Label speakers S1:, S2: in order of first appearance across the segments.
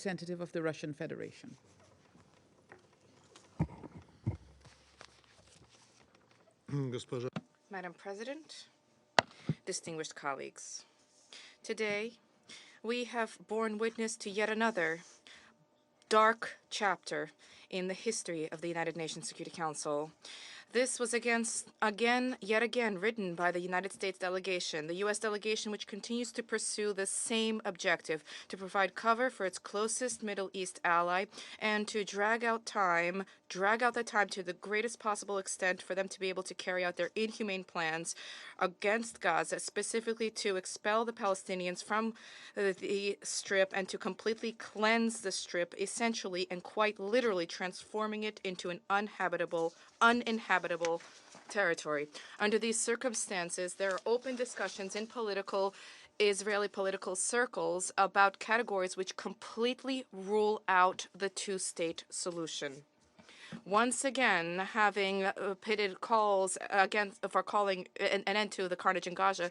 S1: representative of the Russian Federation.
S2: Madam President, distinguished colleagues, today we have borne witness to yet another dark chapter in the history of the United Nations Security Council. This was yet again, written by the United States delegation, the U.S. delegation which continues to pursue the same objective, to provide cover for its closest Middle East ally and to drag out the time to the greatest possible extent for them to be able to carry out their inhumane plans against Gaza, specifically to expel the Palestinians from the Strip and to completely cleanse the Strip, essentially and quite literally transforming it into an uninhabitable territory. Under these circumstances, there are open discussions in Israeli political circles about categories which completely rule out the two-state solution. Once again, having pitted calls for calling an end to the carnage in Gaza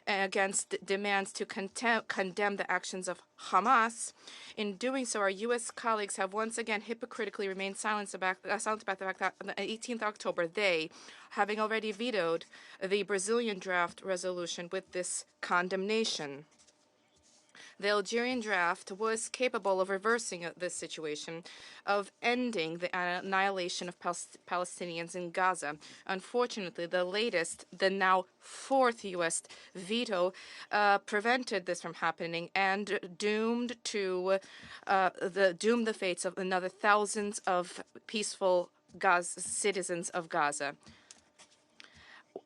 S2: against demands to condemn the actions of Hamas. In doing so, our U.S. colleagues have once again hypocritically remained silent about the fact that on the 18th of October, they, having already vetoed the Brazilian draft resolution with this condemnation. The Algerian draft was capable of reversing this situation, of ending the annihilation of Palestinians in Gaza. Unfortunately, the now fourth U.S. veto prevented this from happening and doomed the fates of another thousands of peaceful citizens of Gaza.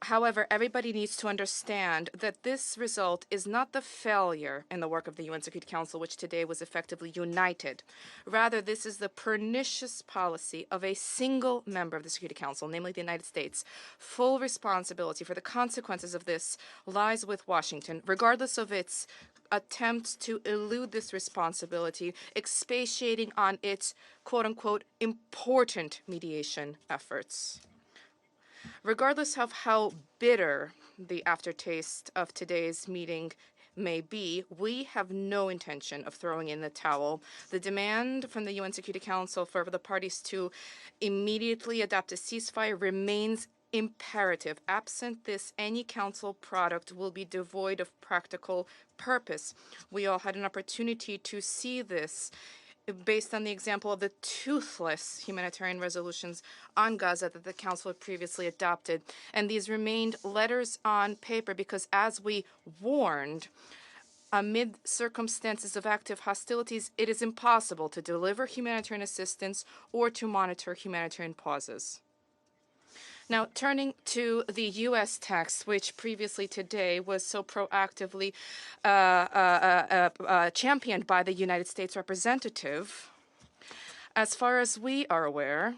S2: However, everybody needs to understand that this result is not the failure in the work of the UN Security Council, which today was effectively united. Rather, this is the pernicious policy of a single member of the Security Council, namely the United States. Full responsibility for the consequences of this lies with Washington, regardless of its attempts to elude this responsibility, expatiating on its quote-unquote important mediation efforts. Regardless of how bitter the aftertaste of today's meeting may be, we have no intention of throwing in the towel. The demand from the UN Security Council for the parties to immediately adopt a ceasefire remains imperative. Absent this, any council product will be devoid of practical purpose. We all had an opportunity to see this based on the example of the toothless humanitarian resolutions on Gaza that the Council had previously adopted. And these remained letters on paper because, as we warned, amid circumstances of active hostilities, it is impossible to deliver humanitarian assistance or to monitor humanitarian pauses. Now, turning to the U.S. text, which previously today was so proactively championed by the United States representative, as far as we are aware,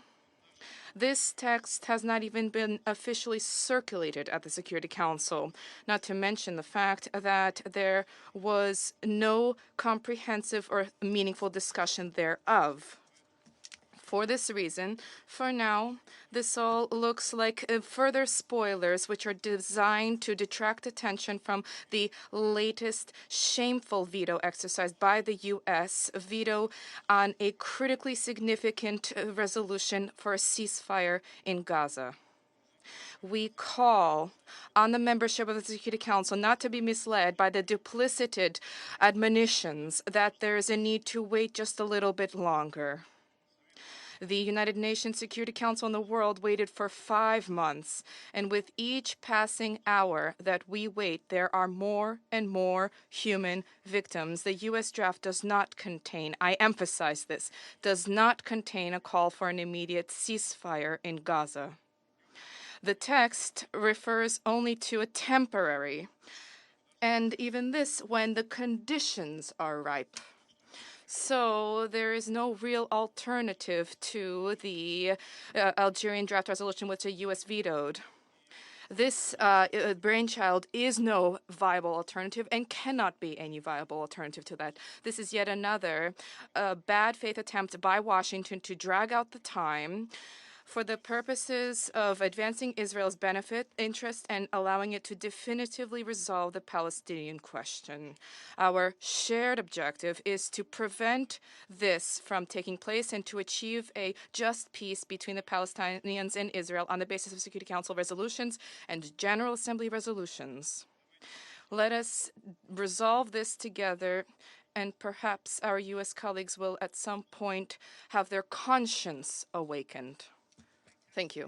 S2: this text has not even been officially circulated at the Security Council, not to mention the fact that there was no comprehensive or meaningful discussion thereof. For this reason, for now, this all looks like further spoilers which are designed to detract attention from the latest shameful veto exercised by the U.S. veto on a critically significant resolution for a ceasefire in Gaza. We call on the membership of the Security Council not to be misled by the duplicitous admonitions that there is a need to wait just a little bit longer. The United Nations Security Council in the world waited for 5 months, and with each passing hour that we wait, there are more and more human victims. The U.S. draft does not contain, I emphasize this, does not contain a call for an immediate ceasefire in Gaza. The text refers only to a temporary, and even this when the conditions are ripe. So there is no real alternative to the Algerian draft resolution which the U.S. vetoed. This brainchild is no viable alternative and cannot be any viable alternative to that. This is yet another bad faith attempt by Washington to drag out the time for the purposes of advancing Israel's benefit, interest, and allowing it to definitively resolve the Palestinian question. Our shared objective is to prevent this from taking place and to achieve a just peace between the Palestinians and Israel on the basis of Security Council resolutions and General Assembly resolutions. Let us resolve this together, and perhaps our U.S. colleagues will at some point have their conscience awakened. Thank you.